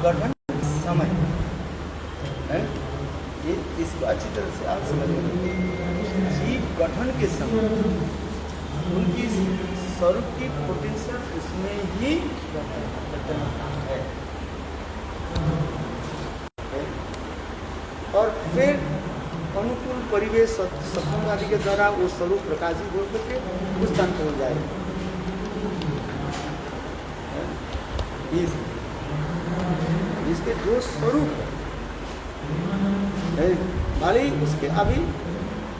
गठन समय है, ये इसको अच्छी तरह से आप समझिए। जीव गठन के समय उनकी स्वरूप की पोटेंशियल उसमें ही है। और फिर अनुकूल परिवेश सत्संग आदि के द्वारा वो स्वरूप प्रकाशित हो करके उस स्थान पहुँच जाएगा। इसके जो स्वरूप है भले ही उसके अभी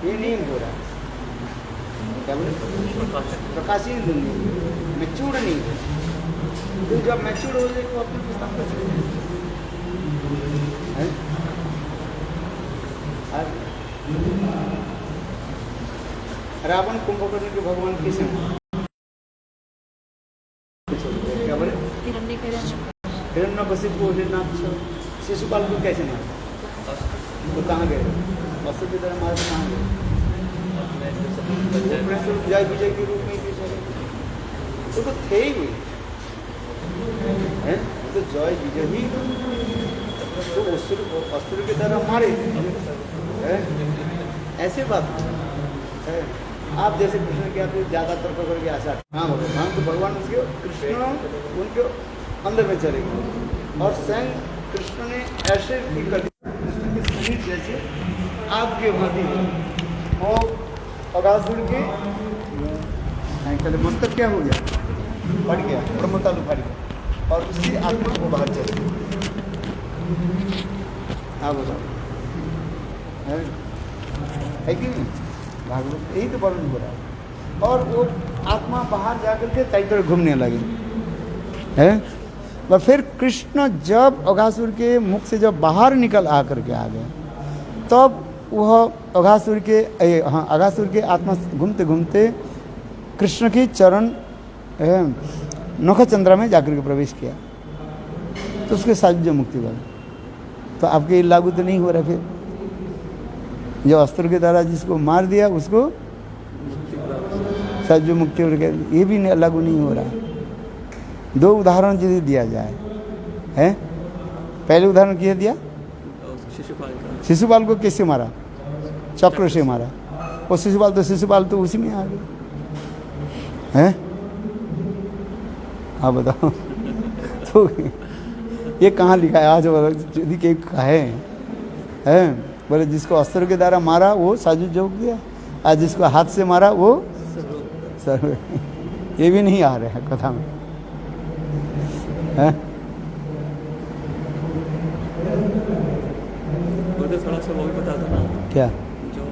ये नहीं हो रहा है, क्या बोले, प्रकाशित नहीं, मैच्योर नहीं है। तो जब मैच्योर हो जाए तो अपने स्थान पर चले जाए। रावण कुंभकर्ण के भगवान किसे क्या बोले, हिरण्यकशिपु हिरण्याक्ष, शिशुपाल को कैसे मारा, तो कहाँ गए, वस्तु की तरह मारे तो कहाँ गए, जय विजय के रूप में तो थे ही हैं, तो जय विजय ही तो अस्त्र की तरह मारे है। ऐसे बात है। आप जैसे कृष्ण के आते ज़्यादा तर्क करके आशा, हाँ भगवान तो भगवान उसके कृष्ण उनके अंदर में चले गए और स्वयं कृष्ण ने ऐसे भी कर कृष्ण के शरीर जैसे आग के भांति और अगासुर के मंत्र क्या हो गया, बढ़ गया, ब्रह्मतालु बढ़ गया और उसकी आत्मा को बाहर चले गई। हाँ बताओ है कि नहीं, भागवत यही तो वर्णन हो रहा है। और वो आत्मा बाहर जाकर के कई तरह घूमने लगे है। और फिर कृष्ण जब अघासुर के मुख से जब बाहर निकल आकर के आ गए, तब वह अघासुर के आत्मा घूमते घूमते कृष्ण के चरण नखचंद्रा में जाकर के प्रवेश किया, तो उसके साथ जो मुक्ति बना। तो आपके लागू तो नहीं हो रहा। फिर जो अस्त्र के द्वारा जिसको मार दिया उसको सज्ज मुक्ति हो गया, ये भी लागू नहीं हो रहा। दो उदाहरण यदि दिया जाए है, पहले उदाहरण किया दिया शिशुपाल को कैसे मारा, चक्र से मारा, और शिशुपाल तो उसी में आ गए हैं। हाँ बताओ तो ये कहाँ लिखा है आज, यदि के है बोले जिसको अस्त्र के द्वारा मारा वो साजू जोग दिया, आज जिसको हाथ से मारा वो सर्व। ये भी नहीं आ रहा है कथा में है? तो थोड़ा सा वो भी बता दो ना, क्या जो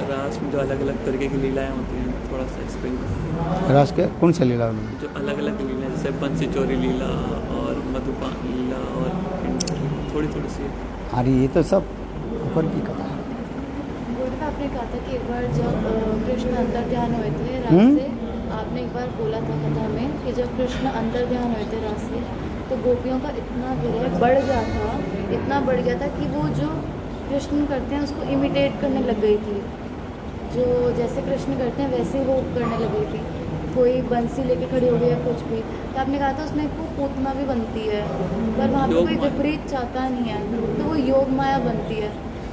रास में जो अलग अलग तरीके की लीलाएं होती हैं, थोड़ा सा एक्सप्लेन करो। रास के कौन सा लीला में? जो अलग अलग लीला, जैसे बंसी चोरी लीला और मधुपान लीला और थोड़ी थोड़ी सी। अरे ये तो सब ऊपर की कथा है। आपने कहा था कि एक बार जब कृष्ण अंतर ध्यान हुए थे रास से, आपने एक बार बोला था कथा में कि जब कृष्ण अंतर ध्यान हुए थे रास से, तो गोपियों का इतना विरह बढ़ गया था, इतना बढ़ गया था कि वो जो कृष्ण करते हैं उसको इमिटेट करने लग गई थी। जो जैसे कृष्ण करते हैं वैसे वो करने लग गई थी। कोई बंसी लेके खड़ी हो गई या कुछ भी, तो आपने कहा था उसमें एक पूतना भी बनती है, पर वहाँ पे कोई विपरीत चाहता नहीं है, तो वो योग माया बनती है।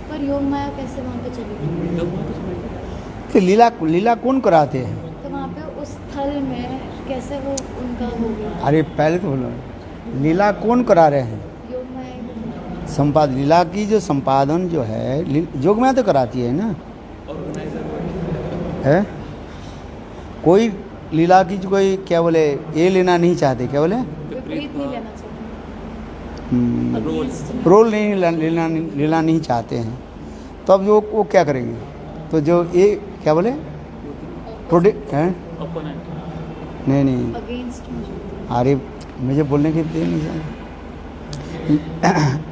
पर योग माया कैसे वहाँ पे चली? तो लीला कौन कराते हैं? तो वहाँ पे उस स्थल में कैसे वो उनका हो गया? अरे पहले तो बोलो, लीला कौन करा रहे हैं? योग माया। संपादन, लीला की जो संपादन जो है योग माया तो कराती है ना, है? कोई लीला की जो कोई क्या बोले ये लेना नहीं चाहते, क्या बोले विपरीत नहीं लेना चाहिए, रोल नहीं लेना नहीं चाहते हैं, तो अब जो वो क्या करेंगे? तो जो ये क्या बोले प्रोडक्ट है, नहीं अगेंस्ट। अरे मुझे बोलने के लिए नहीं चाहिए।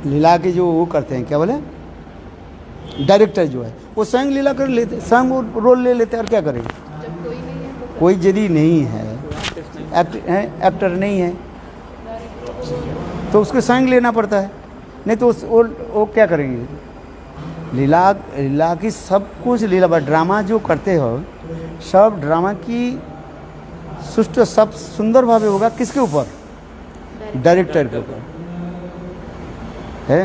लीला के जो वो करते हैं क्या बोले डायरेक्टर जो है वो स्वयं लीला कर लेते, स्वयं वो रोल ले लेते, और क्या करेंगे? जब कोई नहीं है, कोई यदि नहीं है, एक्टर नहीं है, तो उसको स्वयं लेना पड़ता है, नहीं तो वो क्या करेंगे? लीला की सब कुछ लीला ड्रामा जो करते हो, सब ड्रामा की सुष्ट सब सुंदर भावे होगा किसके ऊपर? डायरेक्टर के ऊपर। है।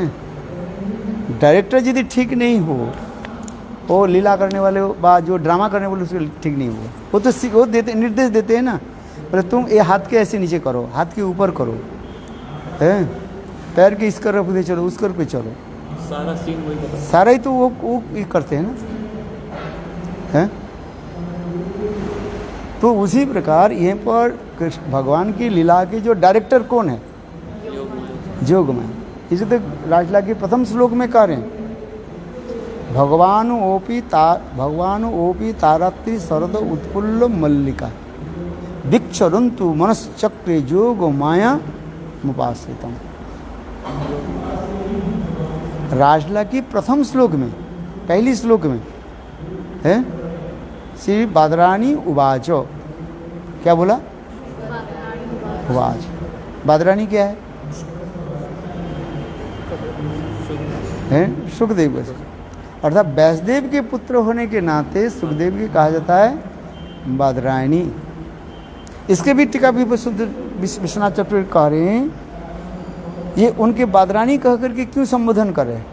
डायरेक्टर यदि ठीक नहीं हो, वो लीला करने वाले बा जो ड्रामा करने वाले उसके ठीक नहीं हुआ, वो तो वो देते निर्देश देते हैं ना, बोले तुम ये हाथ के ऐसे नीचे करो, हाथ के ऊपर करो, है पैर के इस तरफ दे चलो, उस तरफ पे चलो, सारा सीन वही बता। सारा ही तो वो ये करते हैं ना, हैं। तो उसी प्रकार यहाँ पर कृष्ण भगवान की लीला के जो डायरेक्टर कौन है? जोगमाया। इसे तो राजला के प्रथम श्लोक में कह रहे हैं, भगवान ओपी तारात्रि शरद उत्फुल्ल मल्लिका विक्षरन्तु मनश्चक्रे जोग माया मुपाश्रितम। राजला की प्रथम श्लोक में, पहली श्लोक में है श्री बादरानी उवाचो, क्या बोला? उवाच। बादरानी क्या है? सुखदेव बस, अर्थात व्यासदेव के पुत्र होने के नाते सुखदेव की कहा जाता है बादरायणी। इसके भी टीका भी विश्वनाथ चतुर्वेदी कह रहे हैं, ये उनके बादरानी कह करके क्यों संबोधन कर रहे हैं?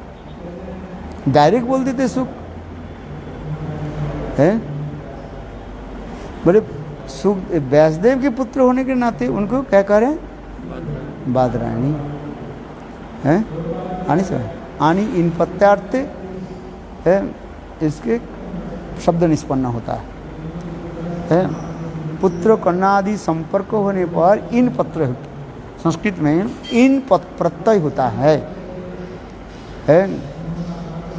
डायरेक्ट बोल देते सुख है, बोले सुख व्यासदेव के पुत्र होने के नाते उनको क्या कह रहे हैं? बादरायणी है। आनी से आनी इन प्रत्यार्थ है, इसके शब्द निष्पन्न होता है। पुत्र कन्या आदि संपर्क होने पर इन पत्र, संस्कृत में इन प्रत्यय होता है।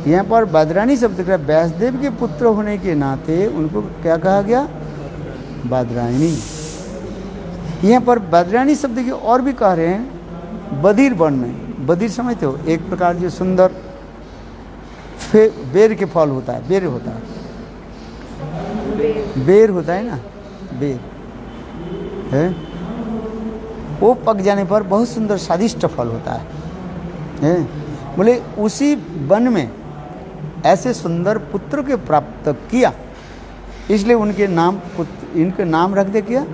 यहाँ पर बादरानी शब्द का व्यासदेव के पुत्र होने के नाते उनको क्या कहा गया? बादरायणी। यहाँ पर बादरायणी शब्द की और भी कह रहे हैं बधिर वर्ण में। बधिर समझते हो? एक प्रकार जो सुंदर बेर के फल होता है, बेर होता है, बेर होता है ना, बेर है, वो पक जाने पर बहुत सुंदर स्वादिष्ट फल होता है। बोले उसी वन में ऐसे सुंदर पुत्र के प्राप्त किया, इसलिए उनके नाम इनके नाम रख दे किया।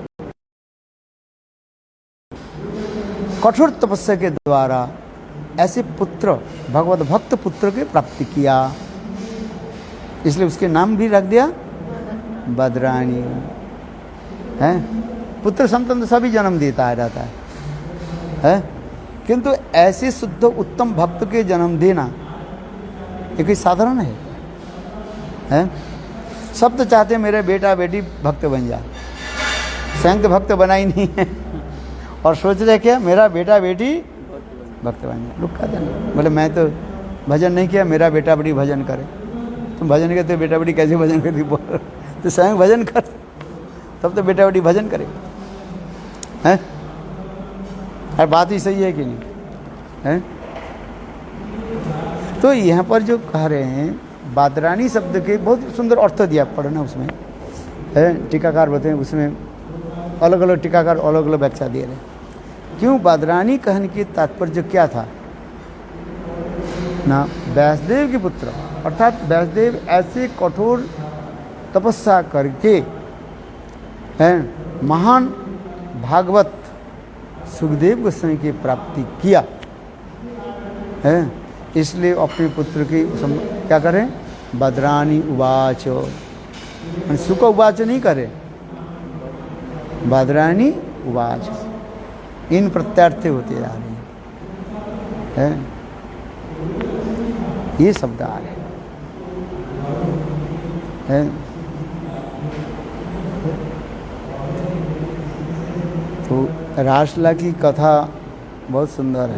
कठोर तपस्या के द्वारा ऐसे पुत्र, भगवत भक्त पुत्र के प्राप्ति किया, इसलिए उसके नाम भी रख दिया बादरायणी है। पुत्र संतान तो सभी जन्म देता है रहता है, किंतु ऐसे शुद्ध उत्तम भक्त के जन्म देना ये कोई साधारण है? सब तो चाहते हैं मेरे बेटा बेटी भक्त बन जाए, स्वयं तो भक्त बना ही नहीं है, और सोच रहे क्या मेरा बेटा बेटी भक्त बन जाए। लोग कहते हैं बोले मैं तो भजन नहीं किया, मेरा बेटा बेटी भजन करे। तुम भजन करते बेटा बेटी कैसे भजन करती? तो स्वयं भजन कर, तब तो बेटा बेटी भजन करे हैं। और बात ही सही है कि नहीं है? तो यहाँ पर जो कह रहे हैं बादरानी शब्द के बहुत सुंदर अर्थ दिया, पढ़ना उसमें है, टीकाकार बताएं उसमें अलग अलग टीकाकार अलग अलग व्याख्या दे रहे हैं। क्यों बादरानी कहने की तात्पर्य क्या था ना? व्यासदेव के पुत्र, अर्थात व्यासदेव ऐसे कठोर तपस्या करके हैं महान भागवत सुखदेव गोस्वामी की प्राप्ति किया है, इसलिए अपने पुत्र की क्या करें? बादरानी उवाच, सुख उवाच नहीं करे, बादरानी उवाच। इन प्रत्यार्थ होते जा रहे हैं, ये शब्द आ रहे हैं। तो रासलीला की कथा बहुत सुंदर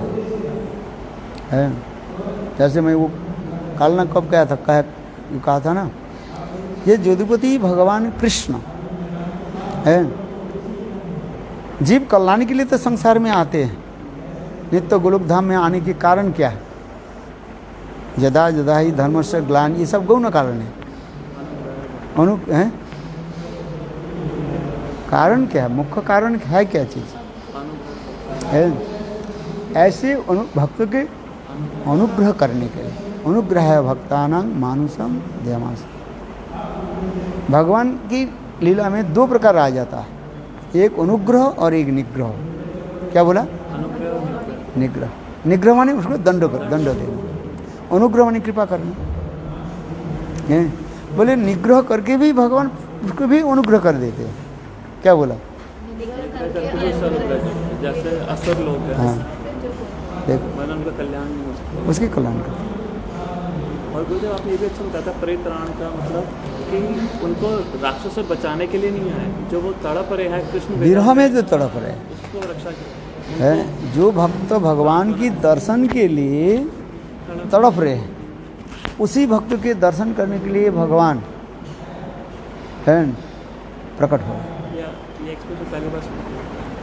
है। जैसे मैं वो कल ना कब कहा था, कहा था ना, ये यदुपति भगवान कृष्ण है, जीव कल्याण के लिए तो संसार में आते हैं। नित्य गोलोक धाम में आने के कारण क्या है? यदा यदा ही धर्म से ग्लानि, ये सब गौण कारण है। है कारण क्या है? मुख्य कारण है क्या चीज है? ऐसे भक्त के अनुग्रह करने के लिए, अनुग्रह है भक्तानां मानुषम ध्यमास। भगवान की लीला में दो प्रकार आ जाता है, एक अनुग्रह और एक निग्रह। क्या बोला? निग्रह। निग्रह माने उसको दंड देना, अनुग्रह माने कृपा करना है। बोले निग्रह करके भी भगवान उसको भी अनुग्रह कर देते हैं। क्या बोला? जैसे असुर लोग हैं, हाँ देखो मैंने उनका कल्याण नहीं हो सकता। उसके कल्याण का। और गुरुदेव आपने ये भी अच्छा बताया था परित्राण का मतलब कि उनको राक्षस से बचाने के लिए नहीं आए, जो वो तड़प रहे हैं कृष्ण विरह में जो तड़प रहे उसको रक्षा की है, जो भक्त भगवान की दर्शन के लिए तड़प रहे हैं, उसी भक्त के दर्शन करने के लिए भगवान है प्रकट हो ये एक्सप्रेशन पहली बार सुना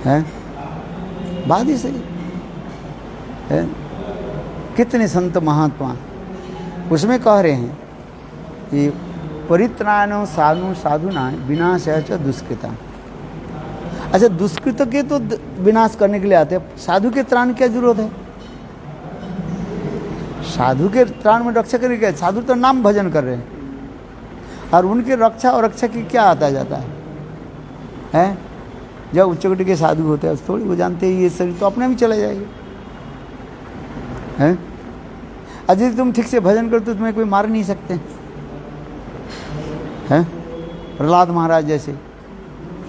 है। बात ही सही है। कितने संत महात्मा उसमें कह रहे हैं कि परित्राणो साधुना विनाश च दुष्कृता। अच्छा दुष्कृत के तो विनाश करने के लिए आते हैं, साधु के त्राण क्या जरूरत है? साधु के त्राण में रक्षा करने के, साधु तो नाम भजन कर रहे हैं और उनके रक्षा और रक्षा की क्या आता जाता है? जब उच्च कोटि के साधु होते हैं थोड़ी वो जानते हैं ये शरीर तो अपने भी चले जाएंगे हैं। अजय तुम ठीक से भजन करते तो तुम्हें कोई मार नहीं सकते हैं। प्रहलाद महाराज जैसे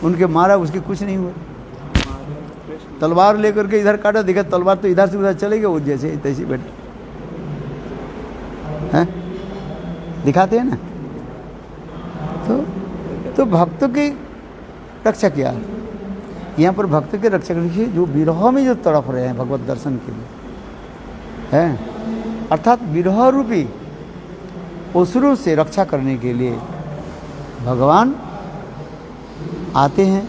उनके मारा उसके कुछ नहीं हुआ, तलवार लेकर के इधर काटा, देखा तलवार तो इधर से उधर चलेगा, वो जैसे तैसे बैठे हैं, दिखाते हैं ना। तो भक्त की रक्षा किया यहाँ पर, भक्त के रक्षा के लिए जो विरह में जो तड़प रहे हैं भगवत दर्शन के लिए हैं, अर्थात विरह रूपी असुरों से रक्षा करने के लिए भगवान आते हैं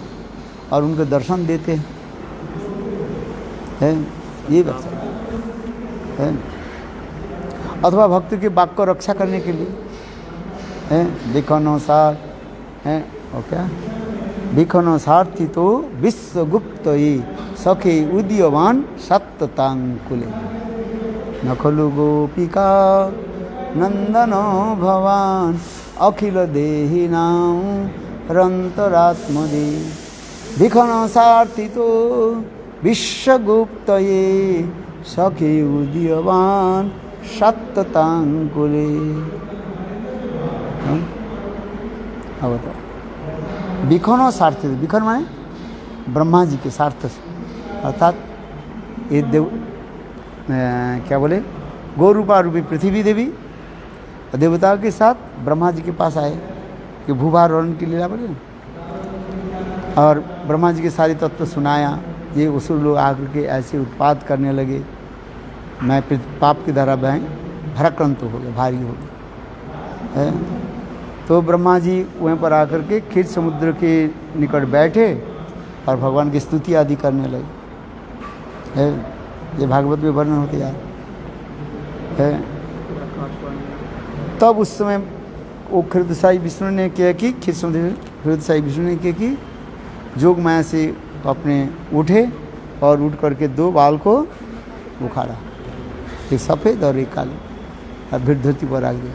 और उनको दर्शन देते हैं, ये बात है। अथवा भक्त के वाक्य को रक्षा करने के लिए है, लिखनो सार है और क्या लिखनो सारथी तो विश्वगुप्त ही सखे उदीयवान सत्तांकुले न खलु गोपिका नंदनो भवान अखिल देहिनां रंतरात्मदे लिखनो सारथी तो विश्वगुप्त ये सखे उदीयवान सत्तांकुले। अब बताओ विखनो सार्थी, विखन माने ब्रह्मा जी के सार्थ से, अर्थात ये क्या बोले गौ रूपा रूपी पृथ्वी देवी देवताओं के साथ ब्रह्मा जी के पास आए कि भूभार वर्ण की लीला बोले, और ब्रह्मा जी के सारे तत्व सुनाया। ये असुर लोग आकर के ऐसे उत्पाद करने लगे, मैं पाप की धारा बह भराक्रांत हो गया, भारी हो गया। तो ब्रह्मा जी वहीं पर आकर के क्षीर समुद्र के निकट बैठे और भगवान की स्तुति आदि करने लगे। ये भागवत में वर्णन होते यार है। तब उस समय वो क्षीरसाई विष्णु ने किया कि क्षीर समुद्र क्षीरसाई विष्णु ने किया कि जोग माया से अपने उठे और उठ करके दो बाल को उखाड़ा, एक सफ़ेद और एक काले, और फिर धरती पर आ गया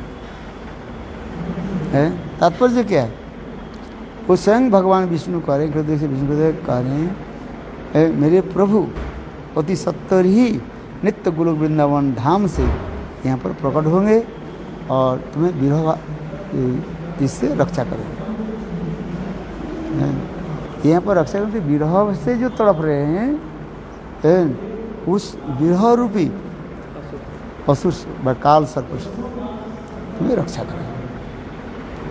है। तात्पर्य क्या है? वो स्वयं भगवान विष्णु कह रहे हैं, हृदय से विष्णु कह रहे हैं मेरे प्रभु अति सत्तर ही नित्य गोलोक वृंदावन धाम से यहाँ पर प्रकट होंगे और तुम्हें विरह इससे रक्षा करेंगे। यहाँ पर रक्षा करते विरह से जो तड़प रहे हैं उस विरह रूपी असुर से काल सर्प से तुम्हें रक्षा करेंगे।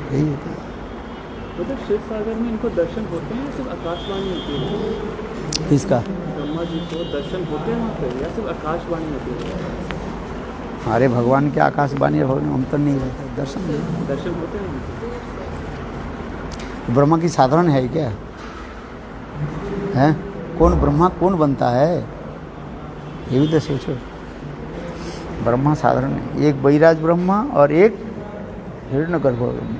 यही होता है। मतलब शिव सागर में इनको दर्शन होते हैं, सिर्फ आकाशवाणी होती है? किसका? ब्रह्मा जी को दर्शन होते हैं वहाँ पे या सिर्फ आकाशवाणी होती है? अरे भगवान के आकाशवाणी भवन में अंतर नहीं रहता, दर्शन होते हैं। ब्रह्मा की साधारण है क्या है? कौन ब्रह्मा कौन बनता है ये भी तो सोचो। ब्रह्मा साधारण है, एक बैराज ब्रह्मा और एक हिरण्यगर्भ ब्रह्मा।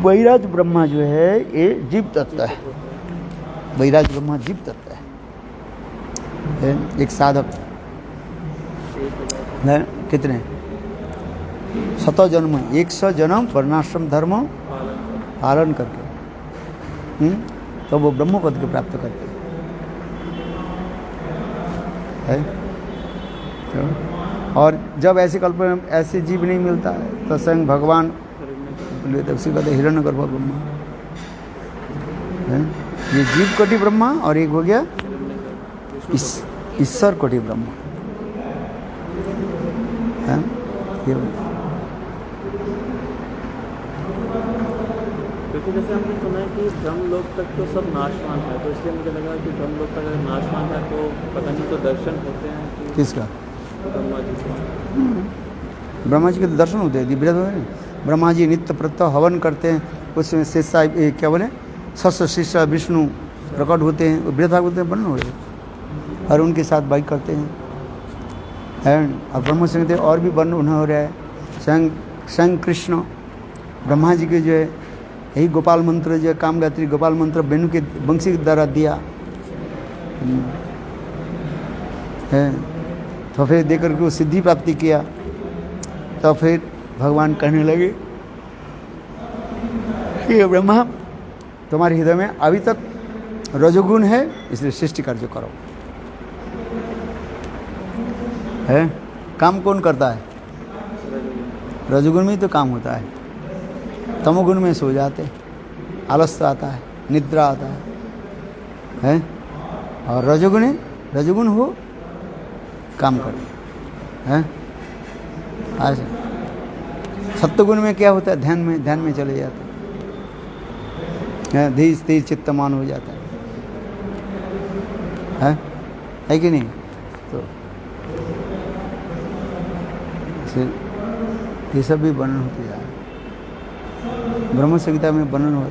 बैराज ब्रह्मा जो है ये जीव तत्व है, बैराज ब्रह्मा जीव तत्व है। एक साधक है, कितने 100 जन्म 100 जन्म वर्णाश्रम धर्म पालन करके तो वो ब्रह्म पद को प्राप्त करते है। तो और जब ऐसे कल्प में ऐसे जीव नहीं मिलता है तो स्वयं भगवान उसी कहते हिरण्यगर्भ ब्रह्मा है। ये जीव कोटि ब्रह्मा और एक हो गया ईश्वर कोटि ब्रह्मा है। ये क्योंकि जैसे हमने सुना है कि ब्रह्मलोक तक तो सब नाशवान है, तो इसलिए मुझे लगा कि ब्रह्मलोक तक अगर नाशवान है तो पता नहीं तो दर्शन होते हैं कि किसका? ब्रह्मा जी से। ब्रह्मा जी के तो दर्शन होते हैं, दिव्य होते हैं। ब्रह्मा जी नित्य प्रत्यह हवन करते हैं, उसमें शिष्य क्या बोले सस्य शिष्य विष्णु प्रकट होते हैं, बृहद होते हैं, वर्णन हो रहे और उनके साथ बाइक करते हैं। और ब्रह्म संहिता और भी वर्णन हो रहा है। स्वयं कृष्ण ब्रह्मा जी के जो है यही गोपाल मंत्र जो है कामगात्री गोपाल मंत्र वेणु के वंशी के द्वारा दिया है। तो फिर देकर के वो सिद्धि प्राप्ति किया। तो फिर भगवान कहने लगे कि ब्रह्मा तुम्हारे हृदय में अभी तक रजोगुण है, इसलिए सृष्टि कार्य करो। है काम कौन करता है? रजोगुण में ही तो काम होता है। तमोगुण में सो जाते, आलस्य आता है, निद्रा आता है? और रजोगुण हो काम करते हैं। आज सत्वगुण में क्या होता है? ध्यान में चले जाते हैं, धीर स्थिर चित्तमान हो जाता है कि नहीं? तो ये सब भी वर्णन होते जा रहा है, ब्रह्म संहिता में वर्णन हो रहा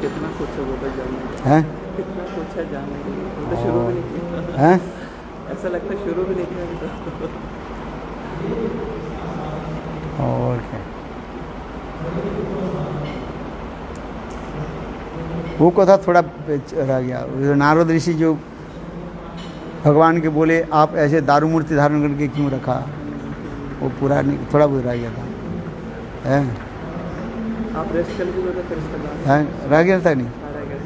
कितना कुछ है वो तो जानने है। कितना कुछ है जानने के लिए, वो तो शुरू भी नहीं किया हैं? ऐसा लगता है शुरू भी नहीं किया अभी तक। और क्या वो कथा थोड़ा रह गया। नारद ऋषि जो भगवान के बोले आप ऐसे दारू मूर्ति धारण करके क्यों रखा, वो पूरा नहीं, थोड़ा बहुत रह गया था। है आप रेस्ट कर लीजिए फिर इसका रह गया था नहीं?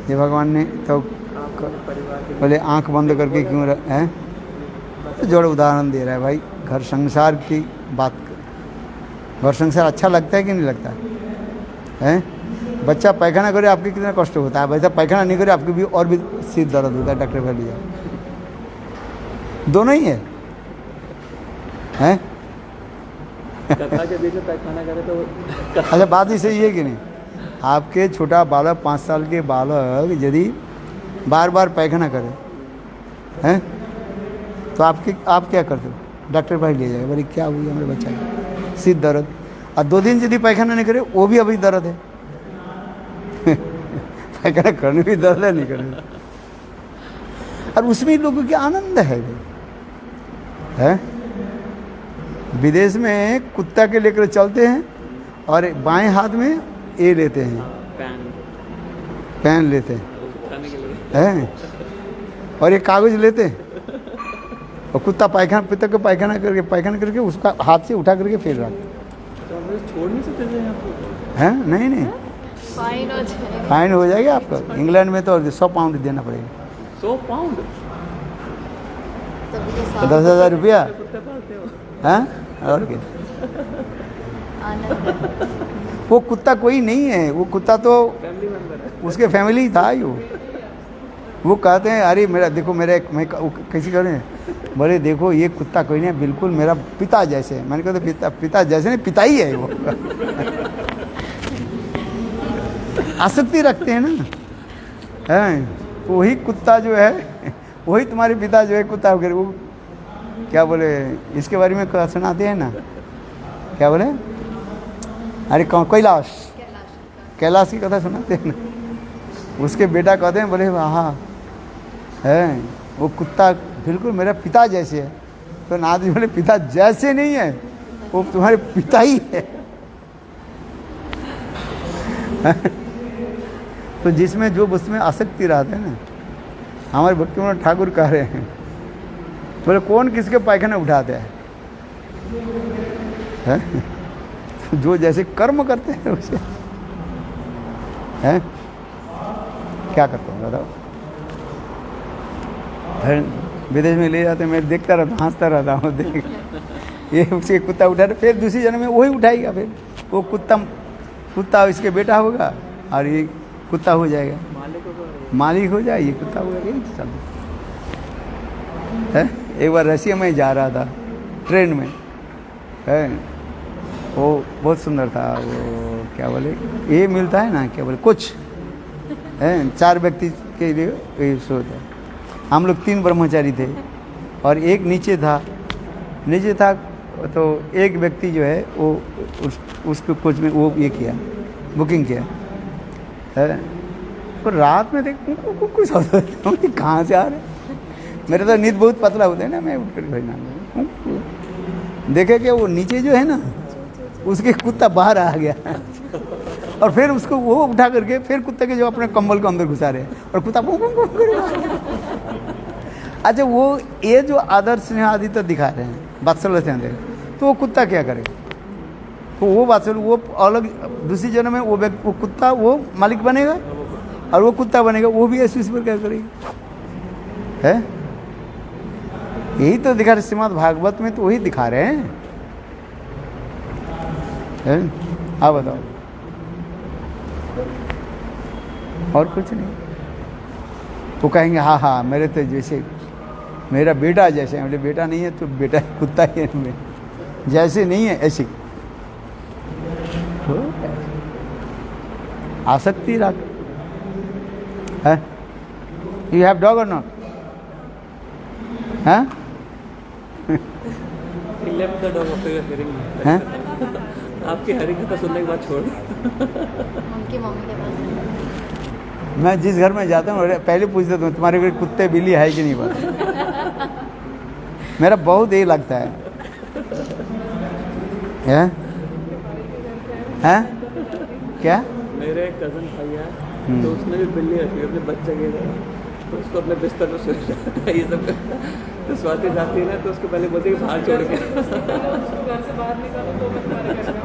ये भगवान ने तो परिवार के बोले आंख बंद करके क्यों हैं? तो जोड़ उदाहरण दे रहा है भाई, घर संसार की बात कर। घर संसार अच्छा लगता है कि नहीं लगता है? बच्चा पैखाना करे आपके कितना कष्ट होता है, वैसा पैखाना नहीं करे आपके भी और भी सिर दर्द होता है, डॉक्टर भाई लिया दोनों ही है। कथा के बीच में पैखाना करे तो अच्छा बात ही सही है कि नहीं? आपके छोटा बालक 5 साल के बालक यदि बार बार पैखाना करे हैं तो आप क्या करते हो? डॉक्टर भाई ले जाएगा, बोले क्या हुई हमारे बच्चा को? सिर दर्द। और 2 दिन यदि पैखाना नहीं करे वो भी अभी दर्द है। पैखाना करने भी दर्द है, नहीं करने। और उसमें लोगों की आनंद है। विदेश में कुत्ता के लेकर चलते हैं और बाएं हाथ में ये लेते हैं, पेन लेते हैं और एक कागज लेते हैं और कुत्ता पैखाना करके उसका हाथ से उठा करके फेर रहा छोड़ नहीं सकते है। नहीं फाइन हो जाएगा आपका। इंग्लैंड में तो 100 पाउंड देना पड़ेगा। 100 पाउंड तो 10,000 रुपया है। और क्या? वो कुत्ता कोई नहीं है, वो कुत्ता तो फैमिली मेंबर है, उसके फैमिली था ही। वो कहते हैं अरे मेरा देखो मैं कैसी कह रहे हैं, बोले देखो ये कुत्ता कोई नहीं, बिल्कुल मेरा पिता जैसे है। मैंने कहा पिता जैसे नहीं, पिता ही है वो। आसक्ति रखते हैं ना, है वही कुत्ता जो है, वही तुम्हारे पिता जो है कुत्ता वगैरह। वो क्या बोले इसके बारे में सुनाते हैं ना, क्या बोले अरे कैलाश की कथा सुनाते हैं ना। उसके बेटा कहते हैं बोले हाँ है वो कुत्ता बिल्कुल मेरा पिता जैसे है। तो नाथ जी बोले पिता जैसे नहीं है, वो तुम्हारे पिता ही है। तो जिसमें जो उसमें आसक्ति रहता है ना, हमारे भक्ति ठाकुर कह रहे हैं बोले कौन किसके पैखाने उठाते हैं? जो जैसे कर्म करते हैं उसे हैं क्या करते हैं बताओ? फिर विदेश में ले जाते, मैं देखता रहता, हंसता रहता हूँ देख ये उसके कुत्ता उठा, फिर दूसरी जन्म में वही उठाएगा, फिर वो कुत्ता इसके बेटा होगा और ये कुत्ता हो जाएगा, मालिक हो जाए, ये कुत्ता हो जाएगा। यही तो चलता है। एक बार रशिया में जा रहा था ट्रेन में, है वो बहुत सुंदर था, वो क्या बोले ये मिलता है ना, क्या बोले कुछ है 4 व्यक्ति के लिए ये सोता है। हम लोग 3 ब्रह्मचारी थे और एक नीचे था तो एक व्यक्ति जो है वो उसके कोच में वो ये किया, बुकिंग किया है। तो रात में देख कुछ कहाँ से आ रहे, मेरा तो नींद बहुत पतला होता है ना, मैं उठ कर देखे कि वो नीचे जो है ना उसके कुत्ता बाहर आ गया और फिर उसको वो उठा करके फिर कुत्ते के जो अपने कंबल को अंदर घुसा रहे और कुत्ता भूं भूं भूं कर। अच्छा वो ये जो आदर्श स्नेह आदि तो दिखा रहे हैं वात्सल्य से अंदर, तो वो कुत्ता क्या करे, तो वो वात्सल्य वो अलग दूसरी जन्म में वो कुत्ता वो मालिक बनेगा और वो कुत्ता बनेगा, वो भी ऐसे इस पर क्या करेगी है। यही तो दिखा रहे श्रीमद् भागवत में, तो वही दिखा रहे हैं। हाँ बताओ, और कुछ नहीं। वो कहेंगे हाँ हाँ मेरे तो जैसे मेरा बेटा जैसे, मेरे बेटा नहीं है तो बेटा कुत्ता ही है, जैसे नहीं है ऐसे आसक्ति रख है। यू हैव डॉग और नॉट है? हैं? आपकी हरी कथा सुनने के बाद छोड़ उनकी मम्मी के पास। मैं जिस घर में जाता हूँ पहले पूछता हूँ तुम्हारे घर कुत्ते बिल्ली है कि नहीं बात। मेरा बहुत यही लगता है। हैं? क्या? मेरे एक कज़न भाई है तो उसने भी बिल्ली रखी है अपने बच्चे के लिए, तो उसको अपने बिस्तर में सोचता ये सब तो स्वाति जाती है ना तो उसको पहले बोलती है बाहर छोड़ के घर से बाहर निकालो तो मैं तुम्हारे घर जाऊँ।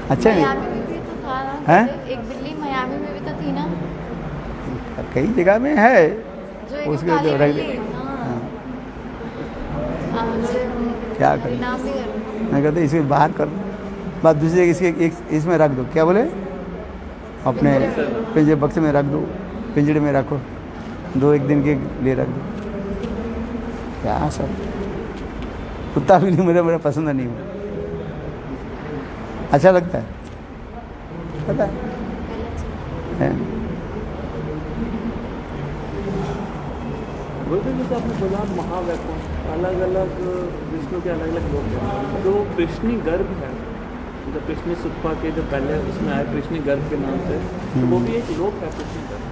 अच्छा नहीं मियामी में भी तो था ना, हैं? एक बिल्ली मियामी में भी तो थी ना, कई जगह में है जो एक उसके काली जो रख बिल्ली, हाँ। क्या करें? नाम भी कर मैं कहते इसे बाहर कर दो, बात दूसरी जगह इसके एक इसमें रख दो, क्या बोले अपने पिंजरे बक्से में रख दो, पिंजरे में रखो, 2-1 दिन के लिए रख दो। क्या सब कुत्ता भी नहीं मेरा पसंद नहीं हुआ, अच्छा लगता है पता है? बोलते जैसे आपने बोला महावैकुंठ, अलग अलग विष्णु के अलग अलग लोग हैं, जो कृष्णी गर्भ है, जो कृष्णी सुप्पा के जो पहले उसमें आए कृष्णी गर्भ के नाम से, तो वो भी एक लोक है कृष्णी गर्भ।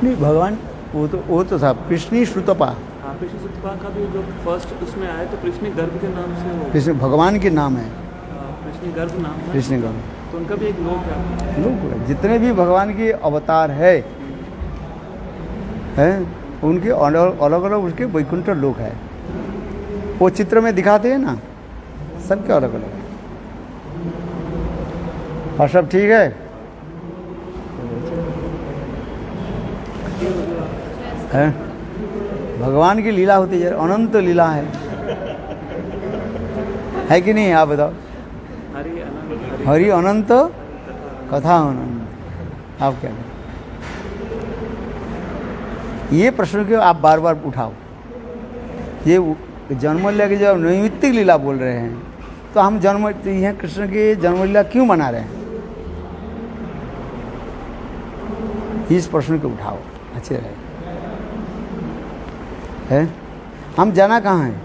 नहीं भगवान वो तो था कृष्णी श्रुतपा, हाँ कृष्ण सुप्पा का भी जो फर्स्ट उसमें आए तो कृष्णी गर्भ के नाम से वो कृष्ण भगवान के नाम है, कृष्णी गर्भ नाम है, कृष्ण गर्भ तो उनका भी एक लोक है। लोग जितने भी भगवान के अवतार है उनके अलग अलग उसके वैकुंठ लोक है, वो चित्र में दिखाते हैं ना, सबके अलग अलग। और सब ठीक है? हैं? भगवान की लीला होती है, अनंत लीला है कि नहीं? आप बताओ। हरि अनंत कथा अनंत, आप क्या करें? ये प्रश्न क्यों आप बार बार उठाओ? ये जन्मलीला की जब नैमित्तिक लीला बोल रहे हैं तो हम यह कृष्ण की जन्मलीला क्यों मना रहे हैं? इस प्रश्न को उठाओ, अच्छे रहे है। हम जाना कहाँ है?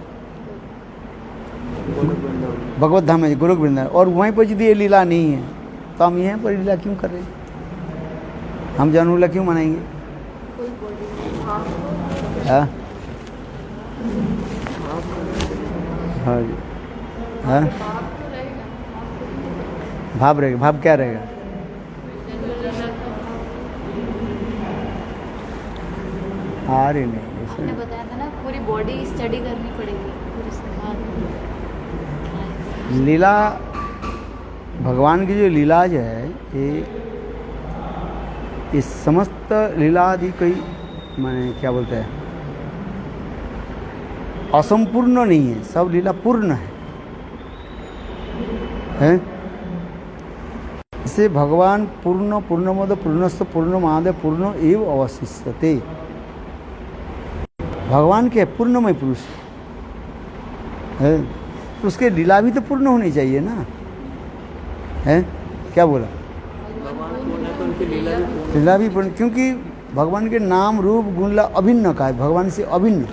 भगवत धाम में, गोलोक वृंदावन, और वहीं पर यदि ये लीला नहीं है तो हम यहाँ पर लीला क्यों कर रहे हैं? हम जन्मलीला क्यों मनाएंगे? हाँ हाँ जी, हाँ भाव रहेगा। भाव क्या रहेगा? अरे नहीं, आपने बताया था ना पूरी बॉडी स्टडी करनी पड़ेगी फिर उसके बाद लीला, भगवान की जो लीला जो है ये समस्त लीला आदि कोई माने क्या बोलते हैं असंपूर्ण नहीं है, सब लीला पूर्ण है? इसे भगवान पूर्ण पूर्णमद पूर्णस्थ पूर्णमाद पूर्ण एव अवशिष्यते। भगवान के पूर्णमय पुरुष है, तो उसके लीला भी तो पूर्ण होनी चाहिए ना, है? क्या बोला? लीला भी पूर्ण, क्योंकि भगवान के नाम रूप गुण अभिन्न का है, भगवान से अभिन्न।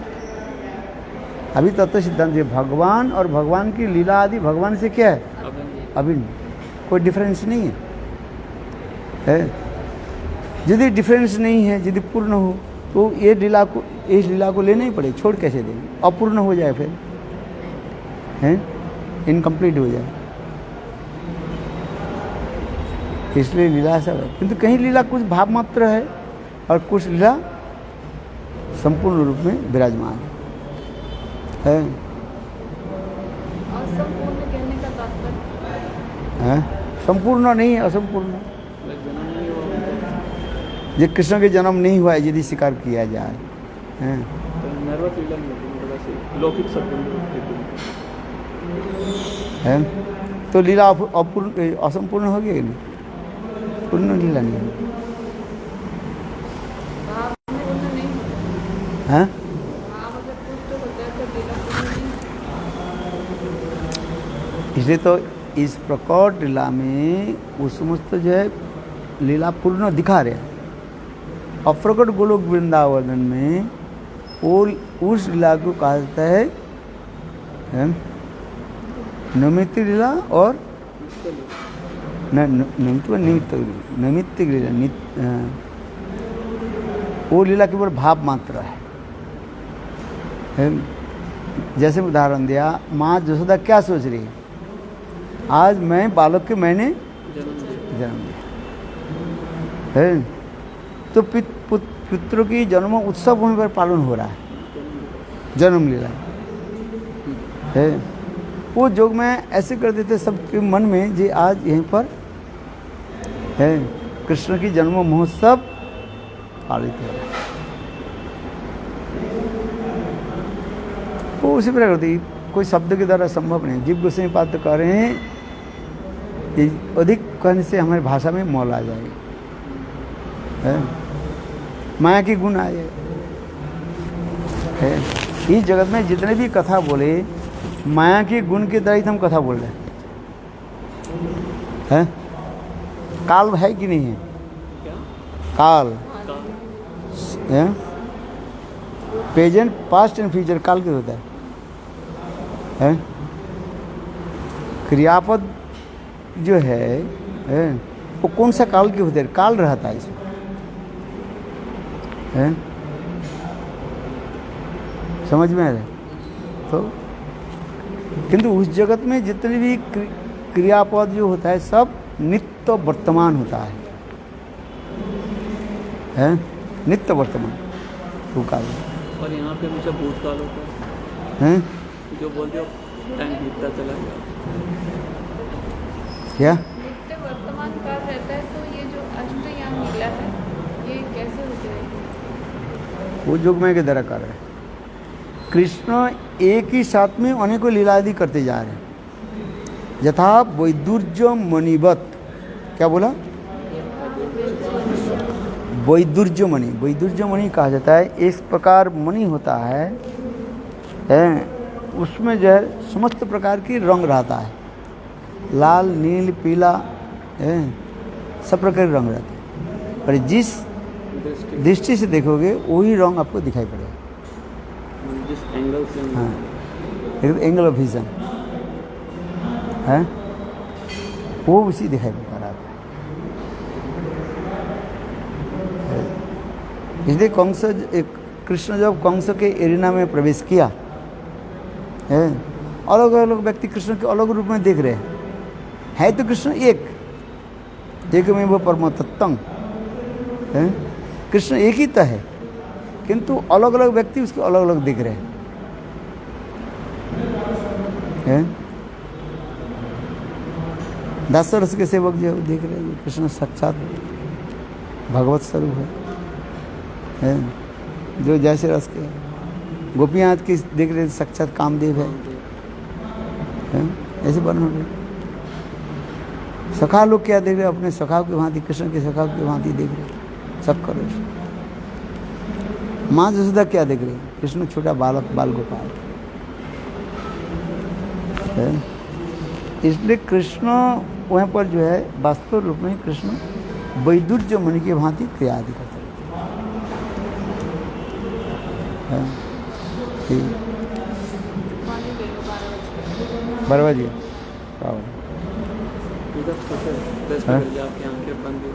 अभी तत्व सिद्धांत है भगवान और भगवान की लीला आदि भगवान से क्या है? अभिन्न, कोई डिफरेंस नहीं है? यदि डिफरेंस नहीं है, यदि पूर्ण हो तो ये लीला को, इस लीला को लेना ही पड़े, छोड़ कैसे देंगे? अपूर्ण हो जाए फिर, हैं? इनकम्प्लीट हो जाए, इसलिए लीला सब है। किंतु कहीं लीला कुछ भाव मात्र है और कुछ लीला संपूर्ण रूप में विराजमान है। असंपूर्ण कहने का तात्पर्य हैं? संपूर्ण नहीं है, असंपूर्ण। ये कृष्ण के जन्म नहीं हुआ है यदि स्वीकार किया जाए, हैं? लौकिक है तो लीला अपूर्ण असंपूर्ण हो गया कि नहीं? पूर्ण लीला नहीं है, हैं? इसलिए तो इस प्रकट लीला में वो समस्त जो है लीला पूर्ण दिखा रहे हैं। अप्रकट गोलोक वृंदावन में वो उस लीला को कहा जाता है नैमित्तिक लीला और नैमित्तिक लीला। वो लीला केवल भाव मात्र है। जैसे उदाहरण दिया, माँ जसोदा क्या सोच रही है? आज मैं बालक के मैंने जन्म दिया है, तो पितरों की जन्म उत्सव होने पर पालन हो रहा है, जन्म लीला है। वो जोग में ऐसे कर देते सबके मन में जे आज यहीं पर है कृष्ण की जन्म महोत्सव पालित हो रहा है। वो उसी प्रकार करती, कोई शब्द के द्वारा संभव नहीं। जीव गोस्वामी पाद कह रहे हैं कि अधिक कहने से हमारी भाषा में मौल आ जाएगी, है? माया की गुण आ जाए। इस जगत में जितने भी कथा बोले माया के गुण के द्वारा ही हम कथा बोल रहे हैं। काल है कि नहीं है? काल है, प्रेजेंट पास्ट एंड फ्यूचर काल के होता है? क्रियापद जो है वो कौन सा काल के होते हैं? काल रहता है इसमें, है? समझ में आ रहा है? तो किंतु उस जगत में जितने भी क्रियापद जो होता है सब नित्य वर्तमान होता है? नित्य वर्तमान वो काल। और यहाँ पे मुझे भूतकाल होता है, जो बोलते हो टाइम बीतता चला गया। क्या नित्य वर्तमान काल रहता है, तो ये जो अष्टयाम लीला है ये कैसे हो जाएगी? वो जोगमय के द्वारा कर रहे हैं। कृष्ण एक ही साथ में अनेकों लीला आदि करते जा रहे हैं। यथा वैदुर्य मणिवत, क्या बोला? वैदुर्य मणि, वैदुर्य मणि कहा जाता है। इस प्रकार मणि होता है, उसमें जो है समस्त प्रकार की रंग रहता है, लाल नील पीला सब प्रकार के रंग रहते हैं। पर जिस दृष्टि से देखोगे वही रंग आपको दिखाई पड़ेगा। जिस एंगल से, हाँ, एंगल ऑफ विजन है वो उसी दिखाई पड़ रहा है। इसलिए कंस, कृष्ण जब कंस के एरिना में प्रवेश किया है, अलग अलग व्यक्ति कृष्ण के अलग रूप में देख रहे हैं। है तो कृष्ण एक में वो परम तत्व है। कृष्ण एक ही तो है, किंतु अलग अलग व्यक्ति उसको अलग अलग देख रहे हैं। दास रस के सेवक जो देख रहे हैं कृष्ण साक्षात भगवत स्वरूप है जो जैसे रास्ते हैं। गोपियाँ आज की देख रहे साक्षात कामदेव है, ऐसे वर्णन है। सखा लोग क्या देख रहे, अपने सखा की भांति, कृष्ण के सखा की भांति देख रहे, सब कर रहे। माँ जसोदा क्या देख रहे, कृष्ण छोटा बालक, बाल गोपाल है। इसलिए कृष्ण वहाँ पर जो है वास्तव रूप में कृष्ण वैदुर्य मुनि की भांति क्रिया आदि करते हैं। 12 बजे इधर सोचे रेस्ट कर लिया, आपकी आंखें बंद हो।